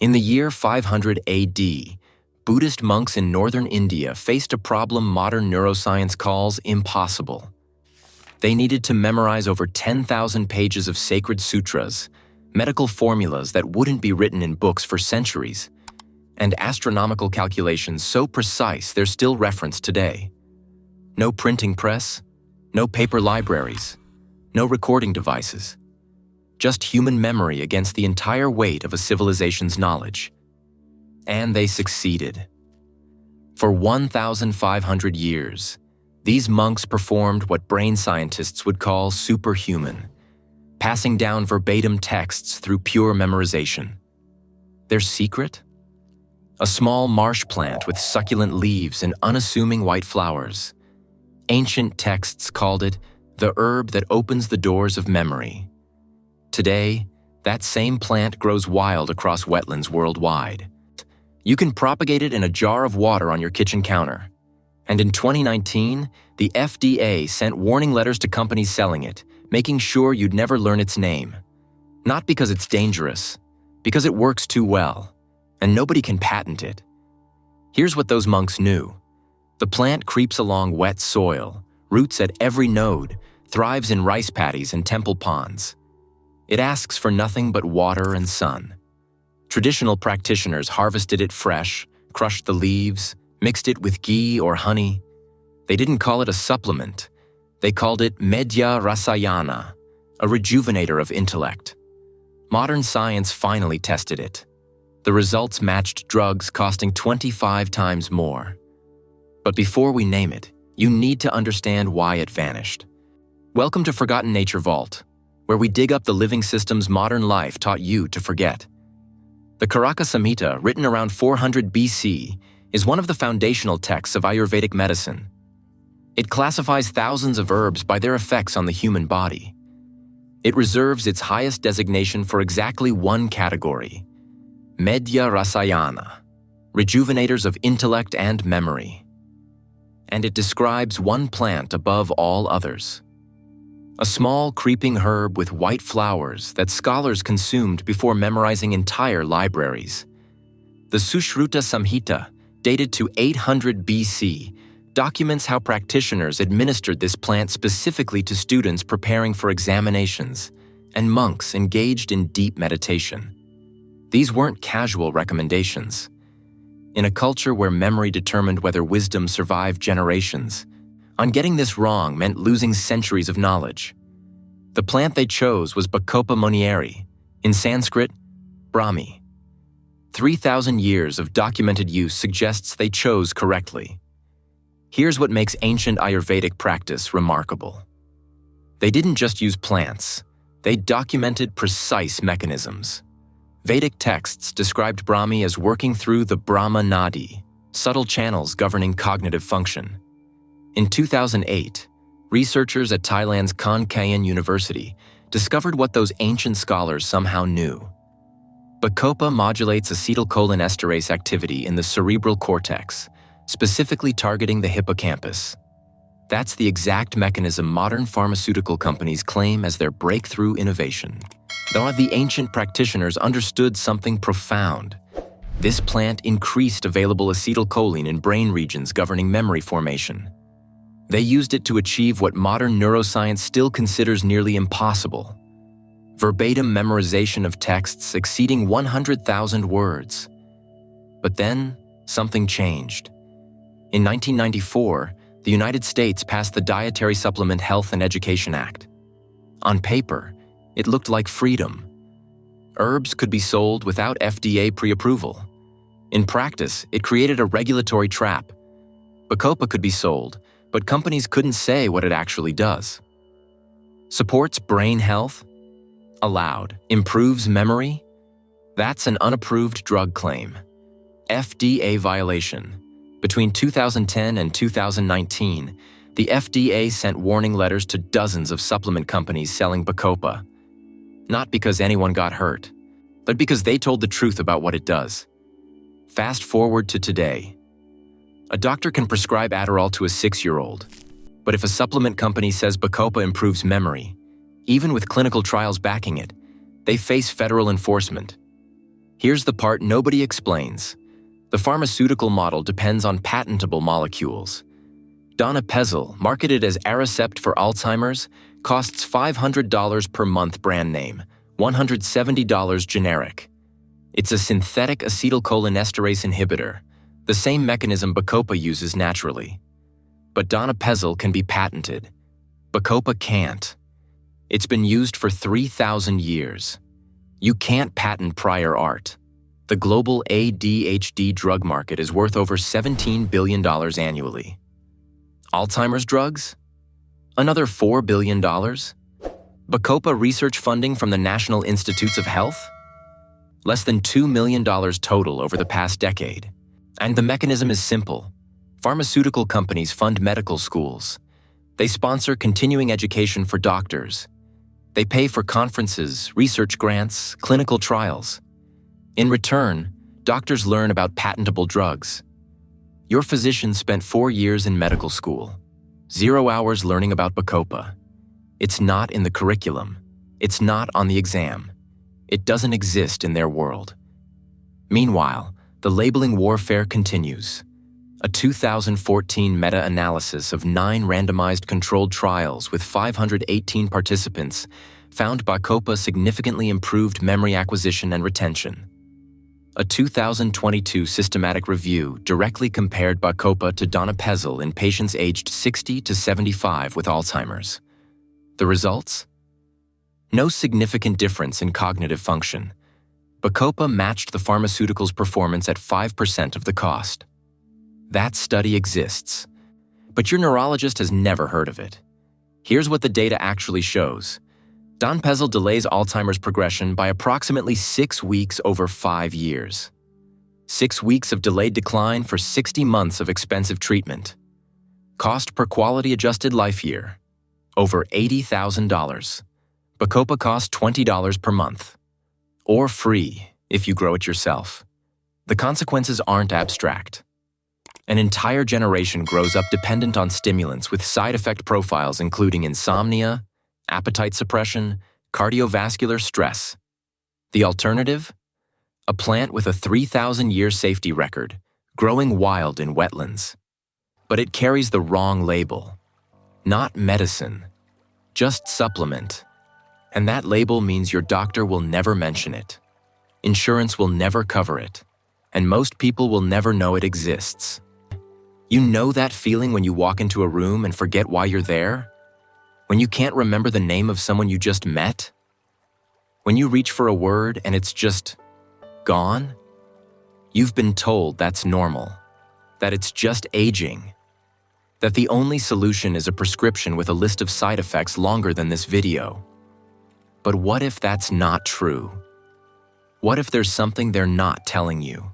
In the year 500 AD, Buddhist monks in northern India faced a problem modern neuroscience calls impossible. They needed to memorize over 10,000 pages of sacred sutras, medical formulas that wouldn't be written in books for centuries, and astronomical calculations so precise they're still referenced today. No printing press, no paper libraries, no recording devices. Just human memory against the entire weight of a civilization's knowledge. And they succeeded. For 1,500 years, these monks performed what brain scientists would call superhuman, passing down verbatim texts through pure memorization. Their secret? A small marsh plant with succulent leaves and unassuming white flowers. Ancient texts called it the herb that opens the doors of memory. Today, that same plant grows wild across wetlands worldwide. You can propagate it in a jar of water on your kitchen counter. And in 2019, the FDA sent warning letters to companies selling it, making sure you'd never learn its name. Not because it's dangerous, because it works too well, and nobody can patent it. Here's what those monks knew. The plant creeps along wet soil, roots at every node, thrives in rice paddies and temple ponds. It asks for nothing but water and sun. Traditional practitioners harvested it fresh, crushed the leaves, mixed it with ghee or honey. They didn't call it a supplement. They called it medya rasayana, a rejuvenator of intellect. Modern science finally tested it. The results matched drugs costing 25 times more. But before we name it, you need to understand why it vanished. Welcome to Forgotten Nature Vault, where we dig up the living systems modern life taught you to forget. The Karaka Samhita, written around 400 BC, is one of the foundational texts of Ayurvedic medicine. It classifies thousands of herbs by their effects on the human body. It reserves its highest designation for exactly one category, medya rasayana, rejuvenators of intellect and memory. And it describes one plant above all others. A small creeping herb with white flowers that scholars consumed before memorizing entire libraries. The Sushruta Samhita, dated to 800 BC, documents how practitioners administered this plant specifically to students preparing for examinations and monks engaged in deep meditation. These weren't casual recommendations. In a culture where memory determined whether wisdom survived generations, getting this wrong meant losing centuries of knowledge. The plant they chose was Bacopa monnieri, in Sanskrit, Brahmi. 3,000 years of documented use suggests they chose correctly. Here's what makes ancient Ayurvedic practice remarkable. They didn't just use plants, they documented precise mechanisms. Vedic texts described Brahmi as working through the Brahma Nadi, subtle channels governing cognitive function. In 2008, researchers at Thailand's Khon Kaen University discovered what those ancient scholars somehow knew. Bacopa modulates acetylcholinesterase activity in the cerebral cortex, specifically targeting the hippocampus. That's the exact mechanism modern pharmaceutical companies claim as their breakthrough innovation. Though the ancient practitioners understood something profound. This plant increased available acetylcholine in brain regions governing memory formation. They used it to achieve what modern neuroscience still considers nearly impossible. Verbatim memorization of texts exceeding 100,000 words. But then, something changed. In 1994, the United States passed the Dietary Supplement Health and Education Act. On paper, it looked like freedom. Herbs could be sold without FDA pre-approval. In practice, it created a regulatory trap. Bacopa could be sold, but companies couldn't say what it actually does. Supports brain health? Allowed. Improves memory? That's an unapproved drug claim. FDA violation. Between 2010 and 2019, the FDA sent warning letters to dozens of supplement companies selling Bacopa. Not because anyone got hurt, but because they told the truth about what it does. Fast forward to today. A doctor can prescribe Adderall to a 6-year-old, but if a supplement company says Bacopa improves memory, even with clinical trials backing it, they face federal enforcement. Here's the part nobody explains. The pharmaceutical model depends on patentable molecules. Donepezil, marketed as Aricept for Alzheimer's, costs $500 per month brand name, $170 generic. It's a synthetic acetylcholinesterase inhibitor, the same mechanism Bacopa uses naturally. But Donepezil can be patented. Bacopa can't. It's been used for 3,000 years. You can't patent prior art. The global ADHD drug market is worth over $17 billion annually. Alzheimer's drugs? Another $4 billion? Bacopa research funding from the National Institutes of Health? Less than $2 million total over the past decade. And the mechanism is simple. Pharmaceutical companies fund medical schools. They sponsor continuing education for doctors. They pay for conferences, research grants, clinical trials. In return, doctors learn about patentable drugs. Your physician spent 4 years in medical school. 0 hours learning about Bacopa. It's not in the curriculum. It's not on the exam. It doesn't exist in their world. Meanwhile, the labeling warfare continues. A 2014 meta-analysis of 9 randomized controlled trials with 518 participants found Bacopa significantly improved memory acquisition and retention. A 2022 systematic review directly compared Bacopa to Donepezil in patients aged 60 to 75 with Alzheimer's. The results? No significant difference in cognitive function. Bacopa matched the pharmaceutical's performance at 5% of the cost. That study exists, but your neurologist has never heard of it. Here's what the data actually shows. Donepezil delays Alzheimer's progression by approximately 6 weeks over 5 years. 6 weeks of delayed decline for 60 months of expensive treatment. Cost per quality-adjusted life year, over $80,000. Bacopa costs $20 per month. Or free, if you grow it yourself. The consequences aren't abstract. An entire generation grows up dependent on stimulants with side effect profiles including insomnia, appetite suppression, cardiovascular stress. The alternative? A plant with a 3,000-year safety record, growing wild in wetlands. But it carries the wrong label. Not medicine, just supplement. And that label means your doctor will never mention it. Insurance will never cover it. And most people will never know it exists. You know that feeling when you walk into a room and forget why you're there? When you can't remember the name of someone you just met? When you reach for a word and it's just gone? You've been told that's normal, that it's just aging, that the only solution is a prescription with a list of side effects longer than this video. But what if that's not true? What if there's something they're not telling you?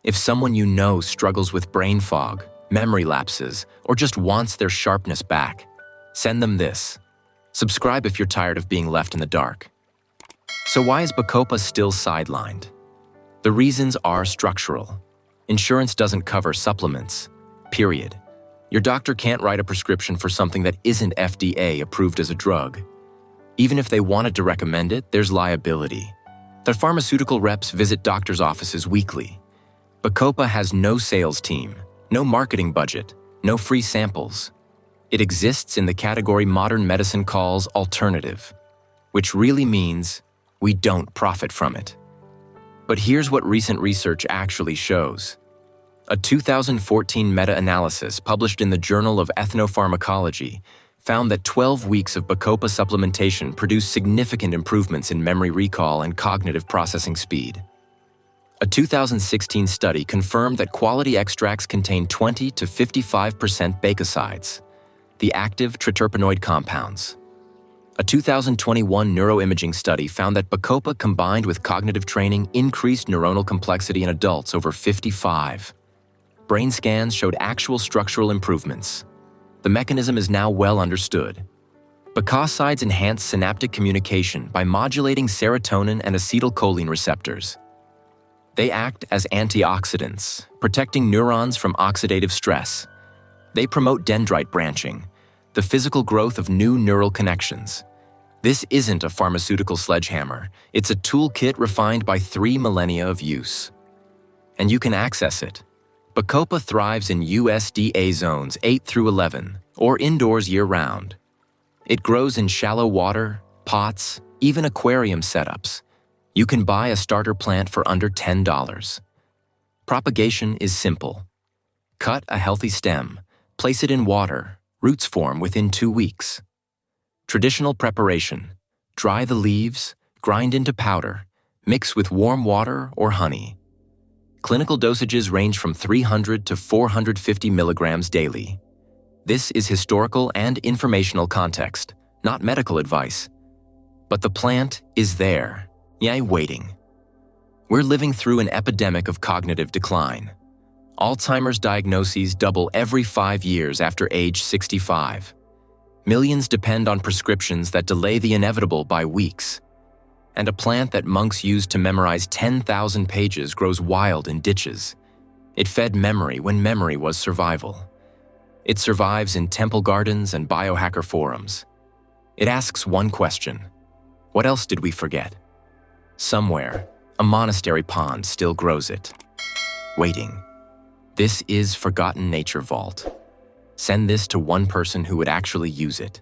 If someone you know struggles with brain fog, memory lapses, or just wants their sharpness back, send them this. Subscribe if you're tired of being left in the dark. So why is Bacopa still sidelined? The reasons are structural. Insurance doesn't cover supplements, period. Your doctor can't write a prescription for something that isn't FDA approved as a drug. Even if they wanted to recommend it, there's liability. The pharmaceutical reps visit doctors' offices weekly. Bacopa has no sales team, no marketing budget, no free samples. It exists in the category modern medicine calls alternative, which really means we don't profit from it. But here's what recent research actually shows. A 2014 meta-analysis published in the Journal of Ethnopharmacology found that 12 weeks of Bacopa supplementation produced significant improvements in memory recall and cognitive processing speed. A 2016 study confirmed that quality extracts contain 20 to 55% bacosides, the active triterpenoid compounds. A 2021 neuroimaging study found that Bacopa combined with cognitive training increased neuronal complexity in adults over 55. Brain scans showed actual structural improvements. The mechanism is now well understood. Bacosides enhance synaptic communication by modulating serotonin and acetylcholine receptors. They act as antioxidants, protecting neurons from oxidative stress. They promote dendrite branching, the physical growth of new neural connections. This isn't a pharmaceutical sledgehammer. It's a toolkit refined by 3 millennia of use. And you can access it. Bacopa thrives in USDA zones 8 through 11, or indoors year-round. It grows in shallow water, pots, even aquarium setups. You can buy a starter plant for under $10. Propagation is simple. Cut a healthy stem, place it in water, roots form within 2 weeks. Traditional preparation: dry the leaves, grind into powder, mix with warm water or honey. Clinical dosages range from 300 to 450 milligrams daily. This is historical and informational context, not medical advice. But the plant is there, yet waiting. We're living through an epidemic of cognitive decline. Alzheimer's diagnoses double every 5 years after age 65. Millions depend on prescriptions that delay the inevitable by weeks. And a plant that monks used to memorize 10,000 pages grows wild in ditches. It fed memory when memory was survival. It survives in temple gardens and biohacker forums. It asks one question: what else did we forget? Somewhere, a monastery pond still grows it. Waiting. This is Forgotten Nature Vault. Send this to one person who would actually use it.